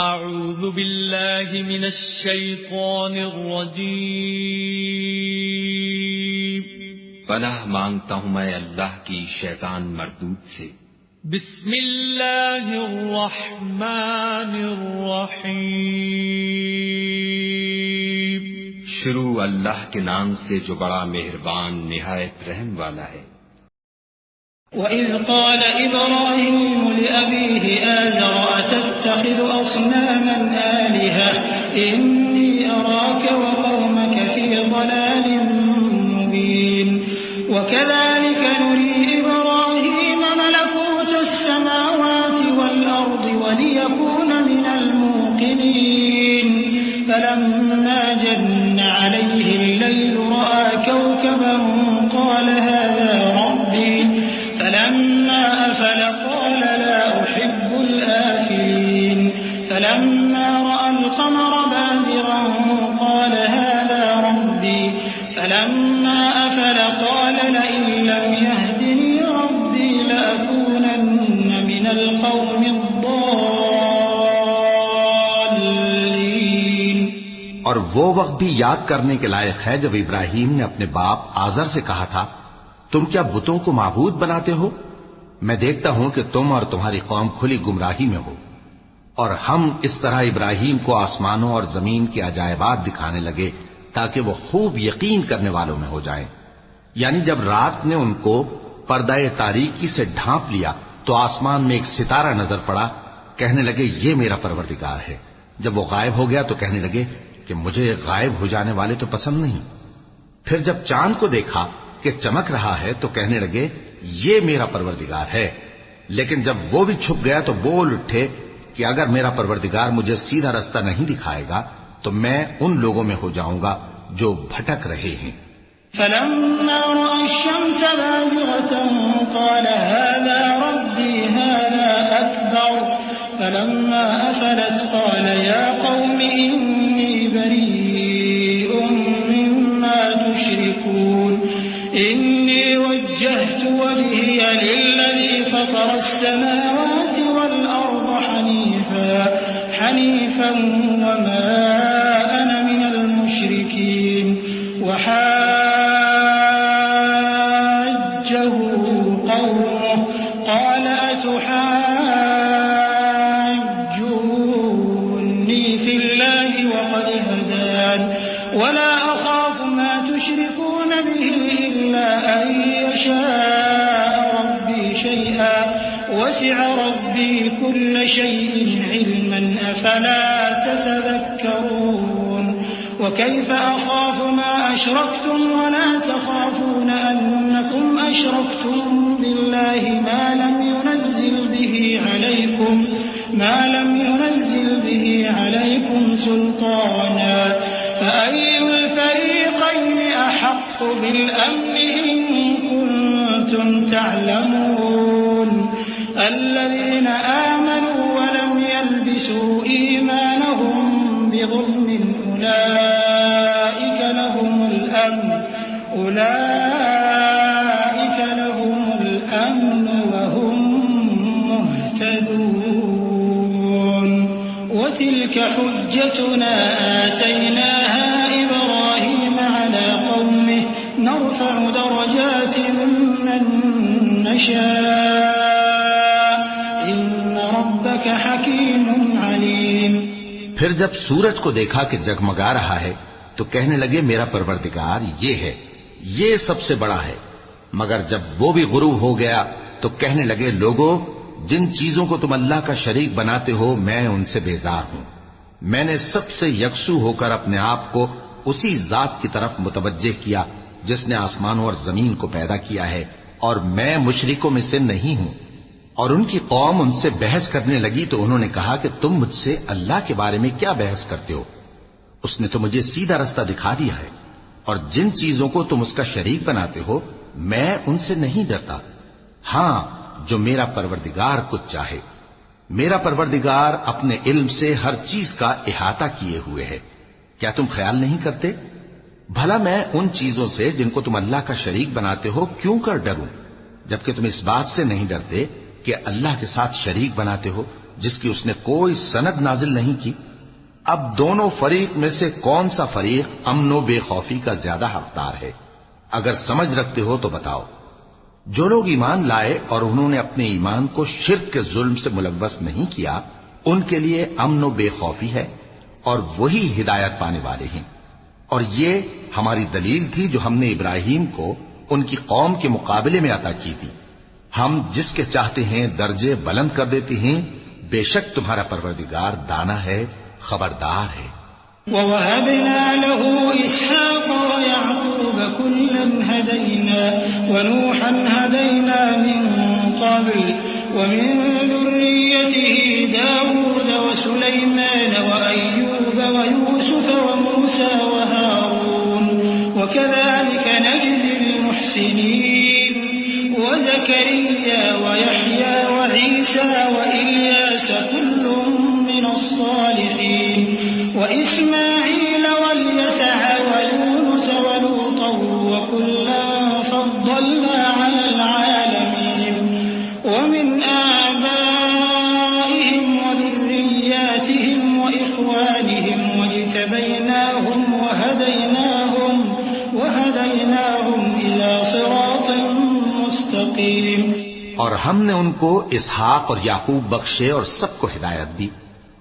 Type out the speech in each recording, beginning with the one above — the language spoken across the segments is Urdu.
اعوذ باللہ من الشیطان الرجیم، پناہ مانگتا ہوں میں اللہ کی شیطان مردود سے۔ بسم اللہ الرحمن الرحیم، شروع اللہ کے نام سے جو بڑا مہربان نہایت رحم والا ہے۔ وَإِذْ قَالَ إِبْرَاهِيمُ لِأَبِيهِ آزَرَ أَتَتَّخِذُ أَصْنَامًا آلِهَةً إِنِّي أَرَاكَ وَقَوْمَكَ فِي ضَلَالٍ مُّبِينٍ وَكَذَلِكَ نُرِي إِبْرَاهِيمَ مَلَكُوتَ السَّمَاوَاتِ وَالْأَرْضِ وَلِيَكُونَ مِنَ الْمُوقِنِينَ فَلَمَّا جَنَّ عَلَيْهِ اللَّيْلُ رَأَىٰ كَوْكَبًا قَالَ هَٰذَا رَبِّي فلما أفل قال لا أحب الآفلين فلما رأى القمر بازغا قال هذا ربي فلما أفل قال لئن لم يهدني ربي لأكونن من القوم الضالين۔ اور وہ وقت بھی یاد کرنے کے لائق ہے جب ابراہیم نے اپنے باپ آزر سے کہا تھا، تم کیا بتوں کو معبود بناتے ہو؟ میں دیکھتا ہوں کہ تم اور تمہاری قوم کھلی گمراہی میں ہو۔ اور ہم اس طرح ابراہیم کو آسمانوں اور زمین کے عجائبات دکھانے لگے تاکہ وہ خوب یقین کرنے والوں میں ہو جائیں۔ یعنی جب رات نے ان کو پردہ تاریکی سے ڈھانپ لیا تو آسمان میں ایک ستارہ نظر پڑا، کہنے لگے یہ میرا پروردگار ہے۔ جب وہ غائب ہو گیا تو کہنے لگے کہ مجھے غائب ہو جانے والے تو پسند نہیں۔ پھر جب چاند کو دیکھا کہ چمک رہا ہے تو کہنے لگے یہ میرا پروردگار ہے۔ لیکن جب وہ بھی چھپ گیا تو بول اٹھے کہ اگر میرا پروردگار مجھے سیدھا رستہ نہیں دکھائے گا تو میں ان لوگوں میں ہو جاؤں گا جو بھٹک رہے ہیں۔ فلما رأى الشمس بازغة قال هذا ربي هذا أكبر فلما أفلت قال يا قوم إني بريء مما تشركون إني وجهت وجهي للذي فطر السماوات والأرض حنيفا وما أنا من المشركين وحاجه قومه قال أتحاجوني في الله وقد هدان ولا أخاف ما تشركون به إلا أن يشاء ربي شيئا وسع ربي كل شيء علما أفلا تتذكرون وكيف أخاف ما أشركتم ولا تخافون أنكم أشركتم بالله ما لم ينزل به عليكم سلطانا فأي الفريقين أحق بالأمن إن كنتم تعلمون الذين آمنوا ولم يلبسوا إيمانهم بظلم أولئك لهم الأمن وهم مهتدون وتلك حجتنا آتيناها إبراهيم على قومه نرفع درجات من نشاء إن ربك حكيم عليم۔ پھر جب سورج کو دیکھا کہ جگمگا رہا ہے تو کہنے لگے میرا پروردگار یہ ہے، یہ سب سے بڑا ہے۔ مگر جب وہ بھی غروب ہو گیا تو کہنے لگے لوگو جن چیزوں کو تم اللہ کا شریک بناتے ہو میں ان سے بیزار ہوں۔ میں نے سب سے یکسو ہو کر اپنے آپ کو اسی ذات کی طرف متوجہ کیا جس نے آسمانوں اور زمین کو پیدا کیا ہے، اور میں مشرکوں میں سے نہیں ہوں۔ اور ان کی قوم ان سے بحث کرنے لگی تو انہوں نے کہا کہ تم مجھ سے اللہ کے بارے میں کیا بحث کرتے ہو؟ اس نے تو مجھے سیدھا رستہ دکھا دیا ہے، اور جن چیزوں کو تم اس کا شریک بناتے ہو میں ان سے نہیں ڈرتا، ہاں جو میرا پروردگار کچھ چاہے۔ میرا پروردگار اپنے علم سے ہر چیز کا احاطہ کیے ہوئے ہے۔ کیا تم خیال نہیں کرتے؟ بھلا میں ان چیزوں سے جن کو تم اللہ کا شریک بناتے ہو کیوں کر ڈروں، جبکہ تم اس بات سے نہیں ڈرتے کہ اللہ کے ساتھ شریک بناتے ہو جس کی اس نے کوئی سند نازل نہیں کی؟ اب دونوں فریق میں سے کون سا فریق امن و بے خوفی کا زیادہ حقدار ہے؟ اگر سمجھ رکھتے ہو تو بتاؤ۔ جو لوگ ایمان لائے اور انہوں نے اپنے ایمان کو شرک کے ظلم سے ملوث نہیں کیا، ان کے لیے امن و بے خوفی ہے اور وہی ہدایت پانے والے ہیں۔ اور یہ ہماری دلیل تھی جو ہم نے ابراہیم کو ان کی قوم کے مقابلے میں عطا کی تھی۔ ہم جس کے چاہتے ہیں درجے بلند کر دیتے ہیں، بے شک تمہارا پروردگار دانا ہے، خبردار ہے۔ وَوَهَبْنَا لَهُ إِسْحَاقَ وَيَعْقُوبَ كُلًّا هَدَيْنَا وَنُوحًا هَدَيْنَا مِن قَبْلُ وَمِن ذُرِّيَّتِهِ دَاوُودَ وَسُلَيْمَانَ وَأَيُّوبَ وَيُوسُفَ وَمُوسَى وَهَارُونَ وَكَذَلِكَ نَجْزِي الْمُحْسِنِينَ وَزَكَرِيَّا وَيَحْيَى وَعِيسَى وَإِلْيَاسَ كُلٌّ مِّنَ الصَّالِحِينَ وإسماعيل واليسع ويونس ولوطا وكلا فضلنا على العالمين ومن آبائهم وذرياتهم وإخوانهم واجتبيناهم وهديناهم إلى صراط مستقيم۔ اور ہم نے ان کو اسحاق اور یعقوب بخشے اور سب کو ہدایت دی،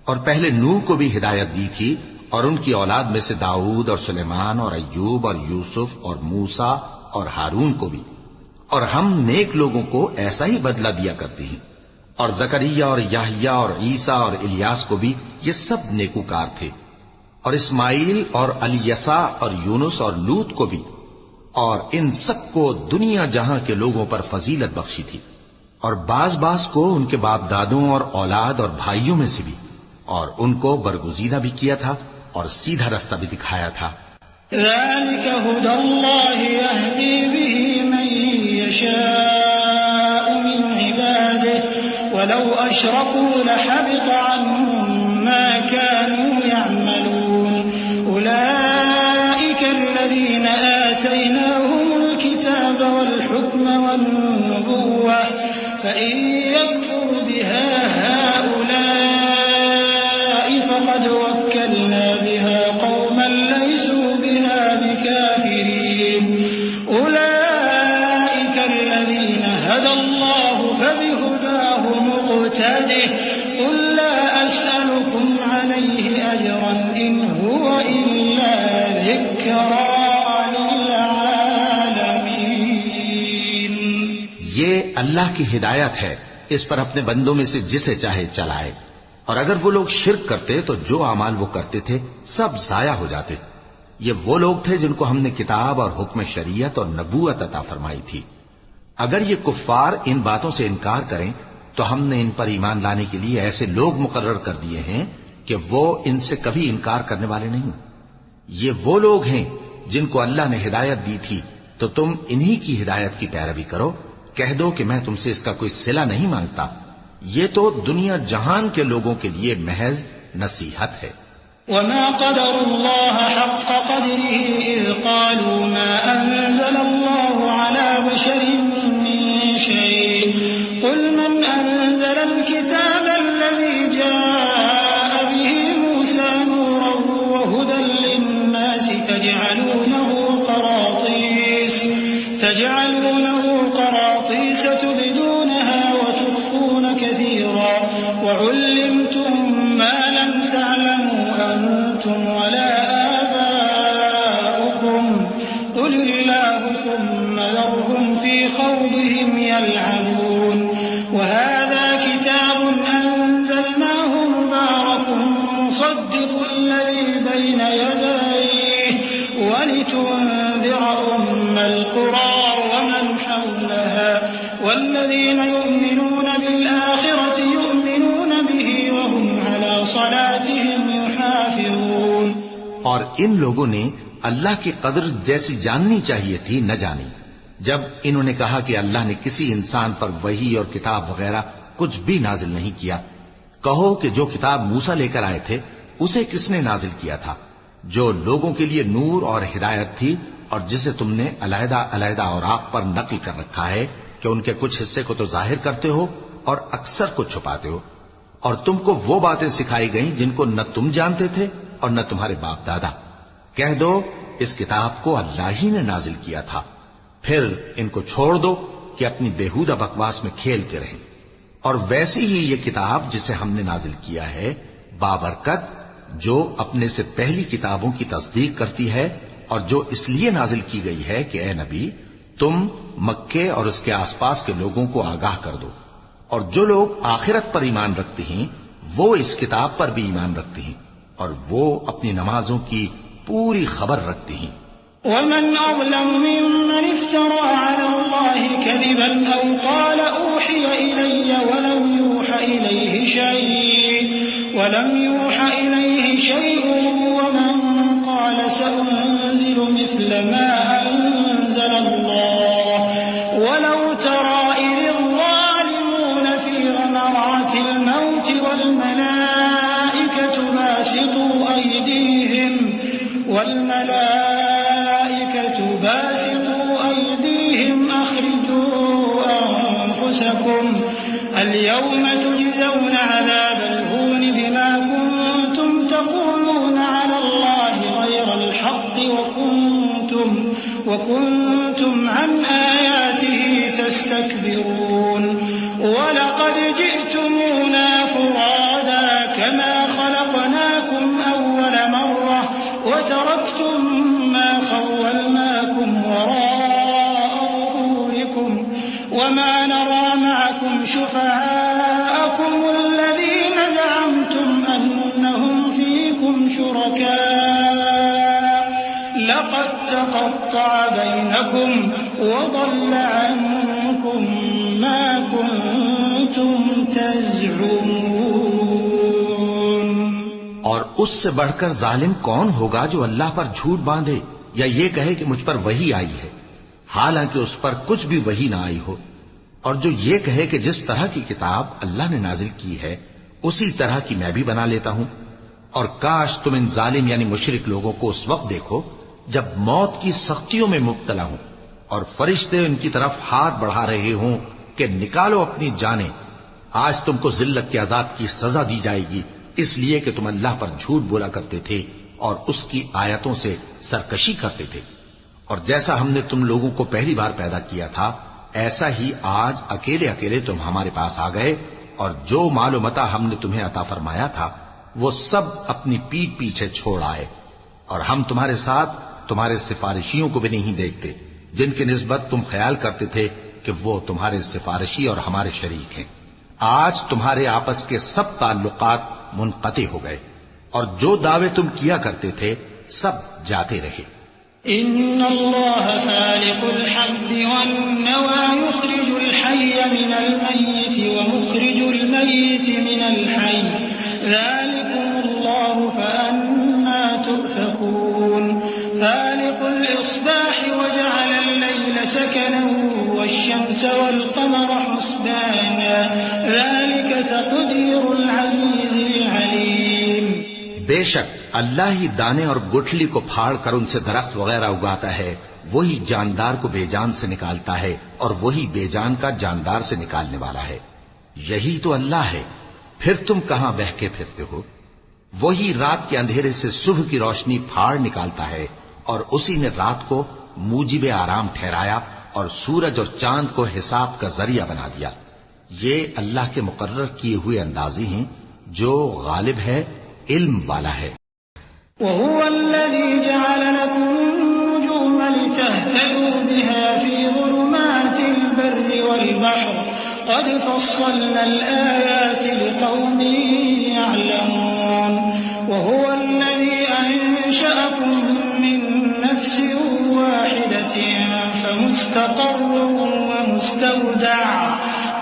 اور پہلے نوح کو بھی ہدایت دی تھی، اور ان کی اولاد میں سے داؤد اور سلیمان اور ایوب اور یوسف اور موسیٰ اور ہارون کو بھی، اور ہم نیک لوگوں کو ایسا ہی بدلہ دیا کرتے ہیں۔ اور زکریا اور یحییٰ اور عیسیٰ اور الیاس کو بھی، یہ سب نیکوکار تھے، اور اسماعیل اور الیسع اور یونس اور لوط کو بھی، اور ان سب کو دنیا جہاں کے لوگوں پر فضیلت بخشی تھی، اور بعض کو ان کے باپ دادوں اور اولاد اور بھائیوں میں سے بھی، اور ان کو برگزیدہ بھی کیا تھا اور سیدھا رستہ بھی دکھایا تھا۔ ذلك هدى الله يهدي به من يشاء من عباده ولو أشركوا لحبط عنهم ما كانوا يعملون أولئك الذين آتيناهم الكتاب والحكم والنبوة فإن يكفر بها هؤلاء فقد وكلنا بها قوما ليسوا بها بكافرين أولئك الذين هدى الله فبهداه مقتده قل لا أسألكم عليه أجرا إن هو إلا ذكرى للعالمين۔ یہ اللہ کی ہدایت ہے، اس پر اپنے بندوں میں سے جسے چاہے چلائے، اور اگر وہ لوگ شرک کرتے تو جو اعمال وہ کرتے تھے سب ضائع ہو جاتے۔ یہ وہ لوگ تھے جن کو ہم نے کتاب اور حکم شریعت اور نبوت عطا فرمائی تھی۔ اگر یہ کفار ان باتوں سے انکار کریں تو ہم نے ان پر ایمان لانے کے لیے ایسے لوگ مقرر کر دیے ہیں کہ وہ ان سے کبھی انکار کرنے والے نہیں۔ یہ وہ لوگ ہیں جن کو اللہ نے ہدایت دی تھی، تو تم انہی کی ہدایت کی پیروی کرو۔ کہہ دو کہ میں تم سے اس کا کوئی صلہ نہیں مانگتا، یہ تو دنیا جہان کے لوگوں کے لیے محض نصیحت ہے۔ وما قدر الله حق قدره إذ قالوا ما أنزل الله على بشر من شيء قل من أنزل الكتاب الذي جاء به موسى نورا وهدى للناس تجعلونه قراطيس تبدونها وتخفون كثيرا وعلمتم ما لم تعلموا أنتم ولا آباؤكم قل الله ثم ذرهم في خوضهم يلعبون وهذا كتاب أنزلناه مبارك مصدق الذي بين يديه ولتنذر أم القرى ومن حولها والذين يؤمنون بالآخرة يؤمنون به وهم على صلاتهم يحافظون۔ اور ان لوگوں نے اللہ کی قدر جیسی جاننی چاہیے تھی نہ جانی جب انہوں نے کہا کہ اللہ نے کسی انسان پر وحی اور کتاب وغیرہ کچھ بھی نازل نہیں کیا۔ کہو کہ جو کتاب موسیٰ لے کر آئے تھے اسے کس نے نازل کیا تھا، جو لوگوں کے لیے نور اور ہدایت تھی، اور جسے تم نے علیحدہ علیحدہ اوراق پر نقل کر رکھا ہے کہ ان کے کچھ حصے کو تو ظاہر کرتے ہو اور اکثر کو چھپاتے ہو، اور تم کو وہ باتیں سکھائی گئیں جن کو نہ تم جانتے تھے اور نہ تمہارے باپ دادا۔ کہہ دو اس کتاب کو اللہ ہی نے نازل کیا تھا، پھر ان کو چھوڑ دو کہ اپنی بیہودہ بکواس میں کھیلتے رہیں۔ اور ویسی ہی یہ کتاب جسے ہم نے نازل کیا ہے بابرکت، جو اپنے سے پہلی کتابوں کی تصدیق کرتی ہے، اور جو اس لیے نازل کی گئی ہے کہ اے نبی تم مکے اور اس کے آس پاس کے لوگوں کو آگاہ کر دو، اور جو لوگ آخرت پر ایمان رکھتے ہیں وہ اس کتاب پر بھی ایمان رکھتے ہیں، اور وہ اپنی نمازوں کی پوری خبر رکھتے ہیں۔ ومن أظلم ممن افترى على الله كذبا أو قال أوحي إلي ولم يوح إليه شيء ومن قال سأنزل مثل ما أنزل الله ولو ترى إذ الظالمون في غمرات الموت والملائكة باسطوا أيديهم أخرجوا أنفسكم اليوم تجزون عذاب الهون بما كنتم تقولون على الله غير الحق وكنتم عن آياته تستكبرون ولقد جئتمونا فرادا كما خلقناكم أول مرة وتركتم ما خولناكم وراء ظهوركم وما نرى معكم شفعاءكم الذين زعمتم أنهم فيكم شركاء لقد تقطع بينكم وضل عنكم ما كنتم تزعمون۔ اور اس سے بڑھ کر ظالم کون ہوگا جو اللہ پر جھوٹ باندھے یا یہ کہے کہ مجھ پر وحی آئی ہے حالانکہ اس پر کچھ بھی وحی نہ آئی ہو، اور جو یہ کہے کہ جس طرح کی کتاب اللہ نے نازل کی ہے اسی طرح کی میں بھی بنا لیتا ہوں۔ اور کاش تم ان ظالم یعنی مشرک لوگوں کو اس وقت دیکھو جب موت کی سختیوں میں مبتلا ہوں اور فرشتے ان کی طرف ہاتھ بڑھا رہے ہوں کہ نکالو اپنی جانیں، آج تم کو ذلت کے عذاب کی سزا دی جائے گی اس لیے کہ تم اللہ پر جھوٹ بولا کرتے تھے اور اس کی آیتوں سے سرکشی کرتے تھے۔ اور جیسا ہم نے تم لوگوں کو پہلی بار پیدا کیا تھا ایسا ہی آج اکیلے اکیلے تم ہمارے پاس آ گئے، اور جو مال و متاع ہم نے تمہیں عطا فرمایا تھا وہ سب اپنی پیٹھ پیچھے چھوڑ آئے، اور ہم تمہارے ساتھ تمہارے سفارشیوں کو بھی نہیں دیکھتے جن کی نسبت تم خیال کرتے تھے کہ وہ تمہارے سفارشی اور ہمارے شریک ہیں۔ آج تمہارے آپس کے سب تعلقات منقطع ہو گئے، اور جو دعوے تم کیا کرتے تھے سب جاتے رہے۔ إن الله فالق الحب والنوى يخرج الحي من الميت ومخرج الميت من الحي ذلكم الله فأنا تؤفكون فالق الإصباح وجعل الليل سكنا والشمس والقمر حسبانا ذلك تقدير العزيز العليم۔ بے شک اللہ ہی دانے اور گٹھلی کو پھاڑ کر ان سے درخت وغیرہ اگاتا ہے، وہی جاندار کو بے جان سے نکالتا ہے اور وہی بے جان کا جاندار سے نکالنے والا ہے، یہی تو اللہ ہے، پھر تم کہاں بہہ کے پھرتے ہو؟ وہی رات کے اندھیرے سے صبح کی روشنی پھاڑ نکالتا ہے، اور اسی نے رات کو موجب آرام ٹھہرایا اور سورج اور چاند کو حساب کا ذریعہ بنا دیا۔ یہ اللہ کے مقرر کیے ہوئے اندازے ہیں جو غالب ہے، علم والا ہے۔ وهو الذي جعل لكم النجوم لتهتدوا بها في ظلمات البر والبحر قد فصلنا الآيات لقوم يعلمون وهو الذي أنشأكم من نفس واحدة فمستقر ومستودع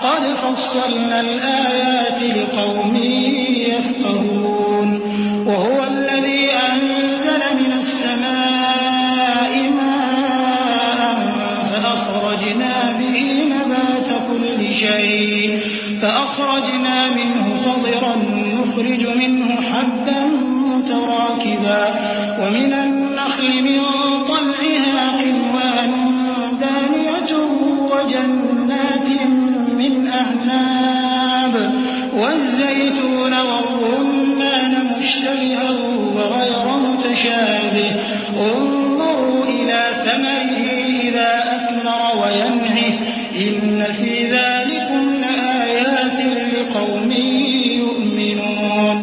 قد فصلنا الآيات لقوم يفقهون وهو الذي أنزل من السماء ماء فأخرجنا به نبات كل شيء فأخرجنا منه خضرا نخرج منه حبا متراكبا ومن النخل من طلعها قنوان دانية وجنات من أعناب والرمان مشتبها وغير متشابه انظروا إلى ثمره إذا أثمر وينعه إن في ذلكم لآيات لقوم يؤمنون.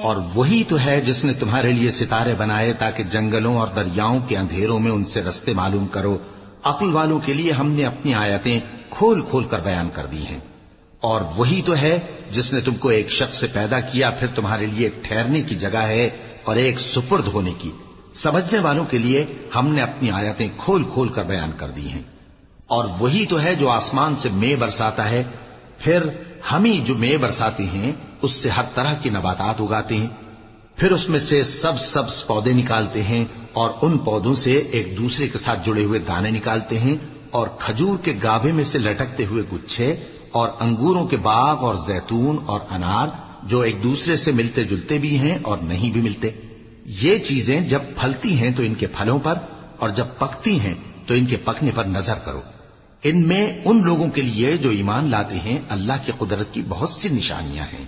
اور وہی تو ہے جس نے تمہارے لیے ستارے بنائے تاکہ جنگلوں اور دریاؤں کے اندھیروں میں ان سے رستے معلوم کرو. عقل والوں کے لیے ہم نے اپنی آیتیں کھول کھول کر بیان کر دی ہیں. اور وہی تو ہے جس نے تم کو ایک شخص سے پیدا کیا پھر تمہارے لیے ایک ٹھہرنے کی جگہ ہے اور ایک سپرد ہونے کی. سمجھنے والوں کے لیے ہم نے اپنی آیتیں کھول کھول کر بیان کر دی ہیں. اور وہی تو ہے جو آسمان سے مے برساتا ہے پھر ہم ہی جو مے برساتے ہیں اس سے ہر طرح کی نباتات اگاتے ہیں پھر اس میں سے سبز پودے نکالتے ہیں اور ان پودوں سے ایک دوسرے کے ساتھ جڑے ہوئے دانے نکالتے ہیں اور کھجور کے گابھے میں سے لٹکتے ہوئے گچھے اور انگوروں کے باغ اور زیتون اور انار جو ایک دوسرے سے ملتے جلتے بھی ہیں اور نہیں بھی ملتے. یہ چیزیں جب پھلتی ہیں تو ان کے پھلوں پر اور جب پکتی ہیں تو ان کے پکنے پر نظر کرو. ان میں ان لوگوں کے لیے جو ایمان لاتے ہیں اللہ کی قدرت کی بہت سی نشانیاں ہیں.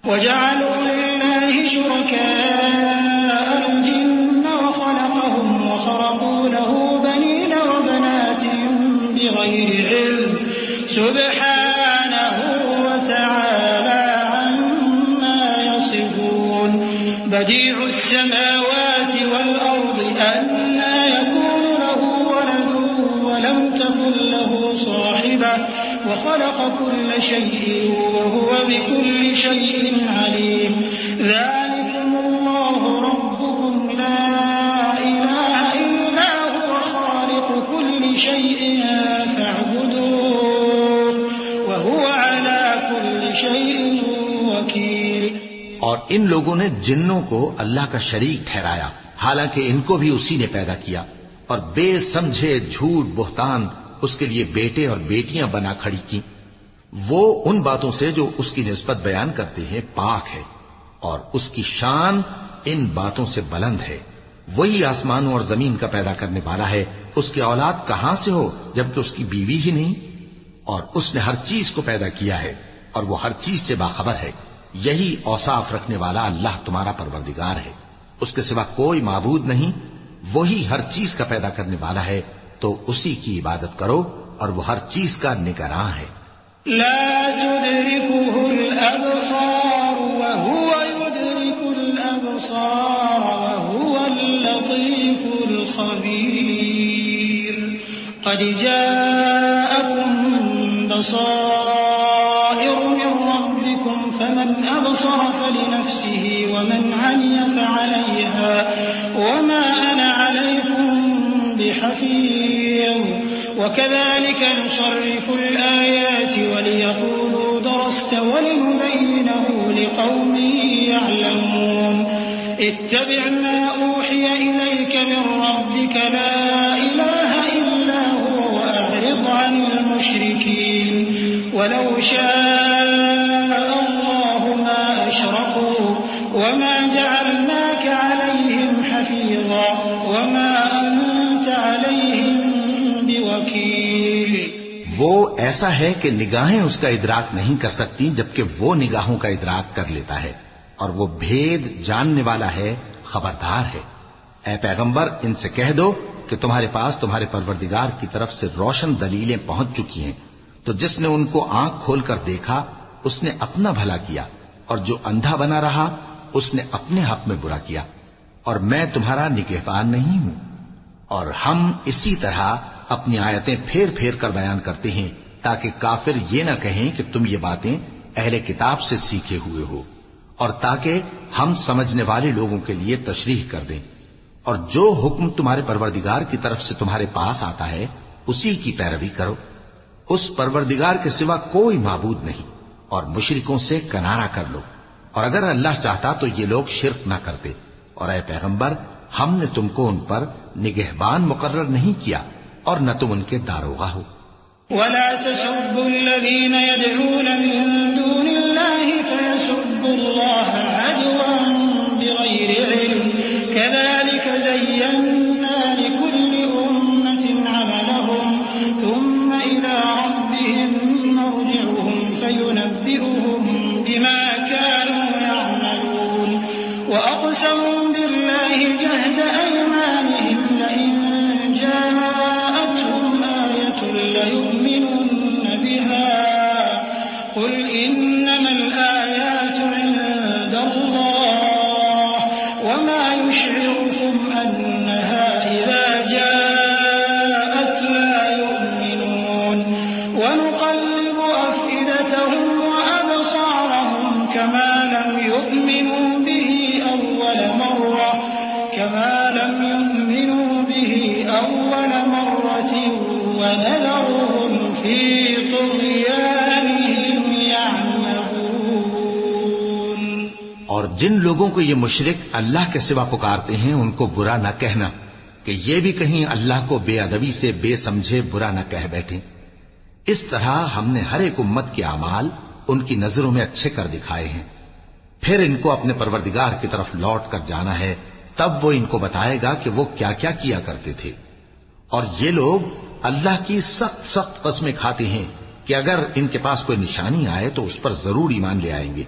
وَجَعَلُوا لِلَّهِ شُرَكَاءَ الْجِنَّ وَخَلَقَهُمْ وَخَرَقُوا لَهُ بَنِينَ وَبَنَاتٍ بِغَيْرِ عِلْمٍ سُبْحَانَهُ وَتَعَالَى عَمَّا يَصِفُونَ. بَدِيعُ السَّمَاوَاتِ وَالْأَرْضِ أَنَّىٰ يَكُونُ لَهُ وَلَدٌ وَلَمْ تَكُن لَّهُ صَاحِبَةٌ وخلق كل شيء وهو بكل شيء عليم. ذلكم الله ربكم لا إله إلا هو خالق كل شيء فاعبدوه وهو على كل شيء وكيل. اور ان لوگوں نے جنوں کو اللہ کا شریک ٹھہرایا حالانکہ ان کو بھی اسی نے پیدا کیا اور بے سمجھے جھوٹ بہتان اس کے لیے بیٹے اور بیٹیاں بنا کھڑی کی. وہ ان باتوں سے جو اس کی نسبت بیان کرتے ہیں پاک ہے اور اس کی شان ان باتوں سے بلند ہے. وہی آسمانوں اور زمین کا پیدا کرنے والا ہے. اس کی اولاد کہاں سے ہو جبکہ اس کی بیوی ہی نہیں. اور اس نے ہر چیز کو پیدا کیا ہے اور وہ ہر چیز سے باخبر ہے. یہی اوصاف رکھنے والا اللہ تمہارا پروردگار ہے. اس کے سوا کوئی معبود نہیں. وہی ہر چیز کا پیدا کرنے والا ہے تو اسی کی عبادت کرو اور وہ ہر چیز کا نگراں ہے. لا تدركه الأبصار وهو يدرك الأبصار وهو اللطيف الخبير. قد جاءكم بصائر من ربكم فمن أبصر فلنفسه ومن عمي فعليها وما أنا عليكم بحفيظ. وكذلك نصرف الآيات وليقولوا درست ولنبينه لقوم يعلمون. اتبع ما أوحي إليك من ربك لا إله إلا هو وأعرض عن المشركين. ولو شاء الله ما أشركوا وما جعلناك عليهم حفيظا وما أنت عليهم بوكيل. وہ ایسا ہے کہ نگاہیں اس کا ادراک نہیں کر سکتی جبکہ وہ نگاہوں کا ادراک کر لیتا ہے اور وہ بھید جاننے والا ہے خبردار ہے. اے پیغمبر ان سے کہہ دو کہ تمہارے پاس تمہارے پروردگار کی طرف سے روشن دلیلیں پہنچ چکی ہیں تو جس نے ان کو آنکھ کھول کر دیکھا اس نے اپنا بھلا کیا اور جو اندھا بنا رہا اس نے اپنے حق میں برا کیا اور میں تمہارا نگہبان نہیں ہوں. اور ہم اسی طرح اپنی آیتیں پھیر پھیر کر بیان کرتے ہیں تاکہ کافر یہ نہ کہیں کہ تم یہ باتیں اہل کتاب سے سیکھے ہوئے ہو اور تاکہ ہم سمجھنے والے لوگوں کے لیے تشریح کر دیں. اور جو حکم تمہارے پروردگار کی طرف سے تمہارے پاس آتا ہے اسی کی پیروی کرو. اس پروردگار کے سوا کوئی معبود نہیں اور مشرکوں سے کنارہ کر لو. اور اگر اللہ چاہتا تو یہ لوگ شرک نہ کرتے. اور اے پیغمبر ہم نے تم کو ان پر نگہبان مقرر نہیں کیا اور نہ تم ان کے داروغہ ہو. ولا تسبوا الذين يدعون من دون الله فيسبوا الله عدوا بغير علم كذلك زينا لكل أمة عملهم ثم إلى ربهم مرجعهم فينبئهم بما كانوا يعملون. وأقسموا بالله جهد أيمانهم لئن جاءتهم آية ليؤمنن بها قل إنما الآيات عند الله وما يشعركم أنها إذا جاءت لا يؤمنون ونقلب أفئدتهم وأبصارهم كما لم يؤمنوا به أول مرة ونذرهم في طغيانهم يعمهون۔ اور جن لوگوں کو یہ مشرک اللہ کے سوا پکارتے ہیں ان کو برا نہ کہنا کہ یہ بھی کہیں اللہ کو بے ادبی سے بے سمجھے برا نہ کہہ بیٹھیں۔ اس طرح ہم نے ہر ایک امت کے اعمال ان کی نظروں میں اچھے کر دکھائے ہیں، پھر ان کو اپنے پروردگار کی طرف لوٹ کر جانا ہے، تب وہ ان کو بتائے گا کہ وہ کیا کیا کیا کرتے تھے۔ اور یہ لوگ اللہ کی سخت سخت قسمیں کھاتے ہیں کہ اگر ان کے پاس کوئی نشانی آئے تو اس پر ضرور ایمان لے آئیں گے۔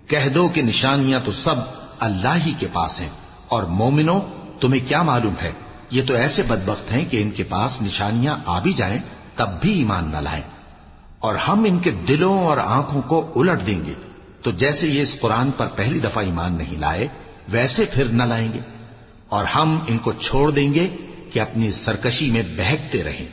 کہہ دو کہ نشانیاں تو سب اللہ ہی کے پاس ہیں، اور مومنوں تمہیں کیا معلوم ہے یہ تو ایسے بدبخت ہیں کہ ان کے پاس نشانیاں آ بھی جائیں تب بھی ایمان نہ لائیں، اور ہم ان کے دلوں اور آنکھوں کو الٹ دیں گے، تو جیسے یہ اس قرآن پر پہلی دفعہ ایمان نہیں لائے ویسے پھر نہ لائیں گے، اور ہم ان کو چھوڑ دیں گے کہ اپنی سرکشی میں بہکتے رہیں۔